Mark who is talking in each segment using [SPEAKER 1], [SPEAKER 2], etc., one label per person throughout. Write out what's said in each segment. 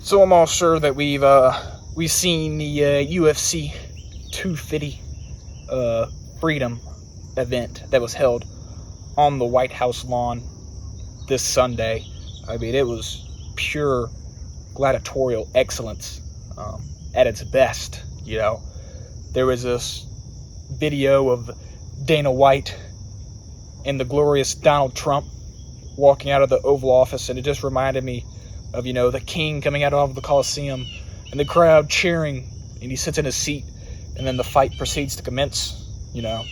[SPEAKER 1] So I'm all sure that we've seen the UFC 250 Freedom event that was held on the White House lawn this Sunday. I mean, it was pure gladiatorial excellence at its best. You know, there was this video of Dana White and the glorious Donald Trump walking out of the Oval Office, and it just reminded me of, you know, the king coming out of the Coliseum and the crowd cheering, and he sits in his seat, and then the fight proceeds to commence. You know,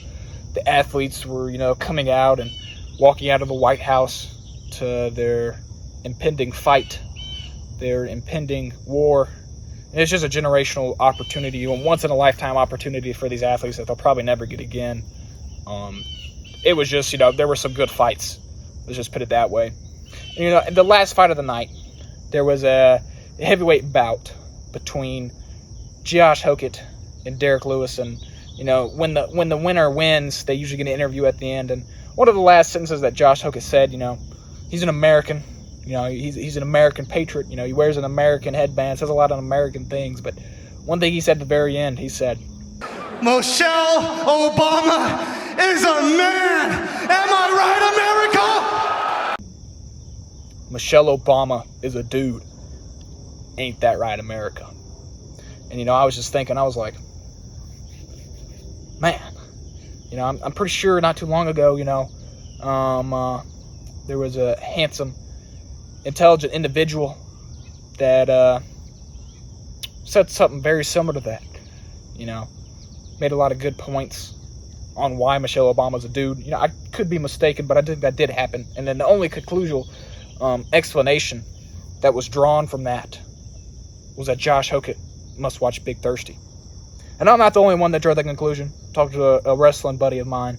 [SPEAKER 1] the athletes were, you know, coming out and walking out of the White House to their impending fight, their impending war. And it's just a generational opportunity, a once-in-a-lifetime opportunity for these athletes that they'll probably never get again. It was just, you know, there were some good fights. Let's just put it that way. And, you know, in the last fight of the night, there was a heavyweight bout between Josh Hokit and Derek Lewis. And, you know, when the winner wins, they usually get an interview at the end. And one of the last sentences that Josh Hokit said, you know, he's an American. You know, he's an American patriot. You know, he wears an American headband, says a lot of American things. But one thing he said at the very end, he said,
[SPEAKER 2] Michelle Obama is a man. Am I right, America?
[SPEAKER 1] Michelle Obama is a dude. Ain't that right, America? And, you know, I was just thinking, I was like, man, you know, I'm pretty sure not too long ago, you know, there was a handsome, intelligent individual that said something very similar to that. You know, made a lot of good points on why Michelle Obama's a dude. You know, I could be mistaken, but I think that did happen. And then the only conclusional explanation that was drawn from that was that Josh Hokit must watch Big Thirsty. And I'm not the only one that drew that conclusion. Talked to a wrestling buddy of mine,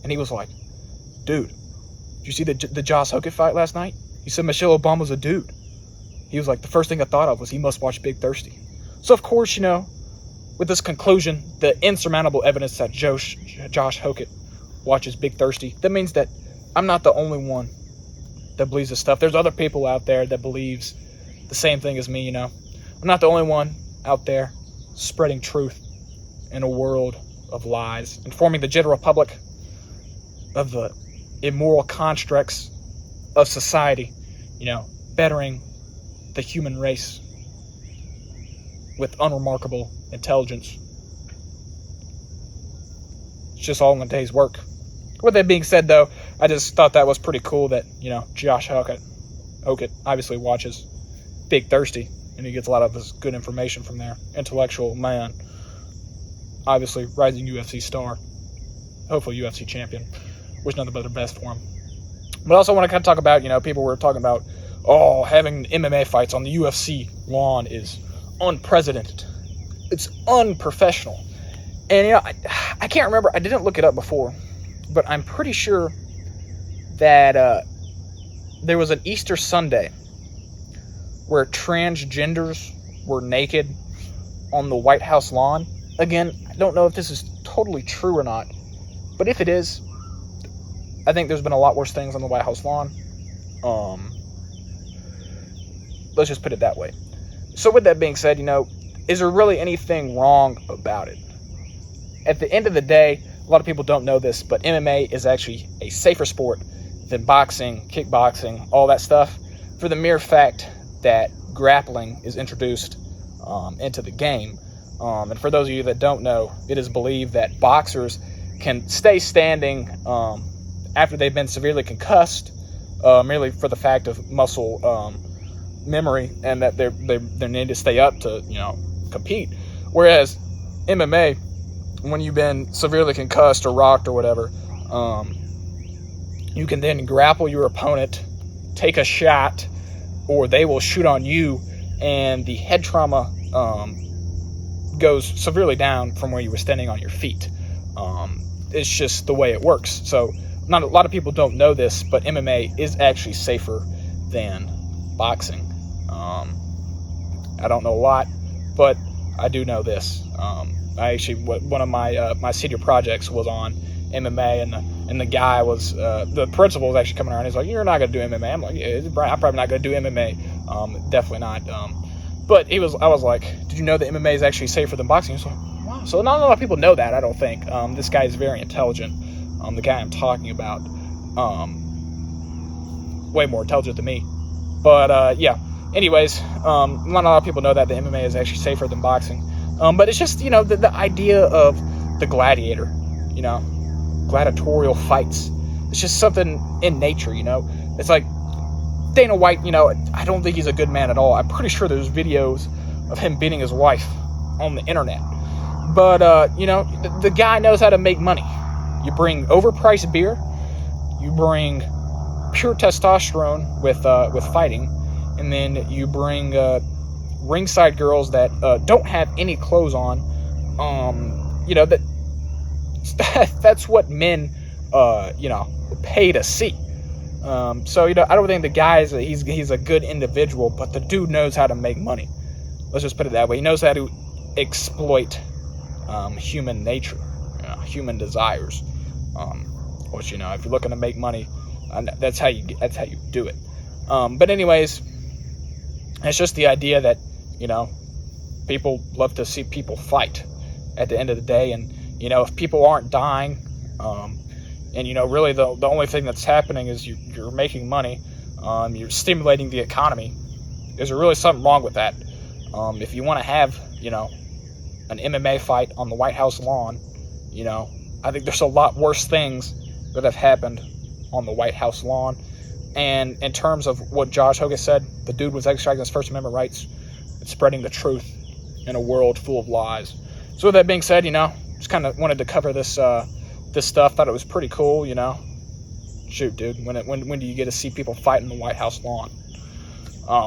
[SPEAKER 1] and he was like, dude, did you see the Josh Hokit fight last night? He said Michelle Obama's a dude. He was like, the first thing I thought of was he must watch Big Thirsty. So, of course, you know, with this conclusion, the insurmountable evidence that Josh Hokit watches Big Thirsty, that means that I'm not the only one that believes this stuff. There's other people out there that believes the same thing as me, you know. I'm not the only one out there spreading truth in a world of lies, informing the general public of the immoral constructs of society, you know, bettering the human race with unremarkable intelligence. It's just all in a day's work. With that being said, though, I just thought that was pretty cool that, you know, Josh Hokit obviously watches Big Thirsty, and he gets a lot of his good information from there. Intellectual man. Obviously, rising UFC star. Hopefully UFC champion. Wish nothing but the best for him. But I also want to kind of talk about, you know, people were talking about, oh, having MMA fights on the UFC lawn is unprecedented. It's unprofessional. And, you know, I can't remember. I didn't look it up before. But I'm pretty sure that there was an Easter Sunday where transgenders were naked on the White House lawn. Again, I don't know if this is totally true or not. But if it is, I think there's been a lot worse things on the White House lawn. Let's just put it that way. So with that being said, you know, is there really anything wrong about it? At the end of the day, a lot of people don't know this, but MMA is actually a safer sport than boxing, kickboxing, all that stuff, for the mere fact that grappling is introduced into the game. And for those of you that don't know, it is believed that boxers can stay standing after they've been severely concussed, merely for the fact of muscle memory, and that they need to stay up to, you know, compete. Whereas MMA, when you've been severely concussed or rocked or whatever, you can then grapple your opponent, take a shot, or they will shoot on you, and the head trauma goes severely down from where you were standing on your feet. It's just the way it works. So not a lot of people don't know this, but MMA is actually safer than boxing. I don't know a lot, but I do know this. I actually, one of my senior projects was on MMA, and the guy was, the principal was actually coming around. He's like, "You're not going to do MMA." I'm like, "Yeah, I'm probably not going to do MMA. Definitely not." But I was like, did you know that MMA is actually safer than boxing? He's like, wow. So not a lot of people know that, I don't think. This guy is very intelligent. The guy I'm talking about, way more intelligent than me. But yeah. Anyways, not a lot of people know that the MMA is actually safer than boxing. But it's just, the idea of the gladiator, gladiatorial fights. It's just something in nature, It's like Dana White, I don't think he's a good man at all. I'm pretty sure there's videos of him beating his wife on the internet. But, the guy knows how to make money. You bring overpriced beer. You bring pure testosterone with fighting. And then you bring ringside girls that don't have any clothes on. That's what men, pay to see. So I don't think the guy he's a good individual, but the dude knows how to make money. Let's just put it that way. He knows how to exploit human nature, human desires. Which if you're looking to make money, that's how you do it. But anyways, it's just the idea that people love to see people fight at the end of the day, and if people aren't dying, and really the only thing that's happening is you're making money, you're stimulating the economy. Is there really something wrong with that? If you want to have an MMA fight on the White House lawn, I think there's a lot worse things that have happened on the White House lawn. And in terms of what Josh Hokit said, the dude was exercising his First Amendment rights and spreading the truth in a world full of lies. So with that being said, just kind of wanted to cover this this stuff. Thought it was pretty cool, Shoot, dude, when do you get to see people fight in the White House lawn?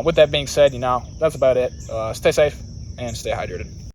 [SPEAKER 1] With that being said, that's about it. Stay safe and stay hydrated.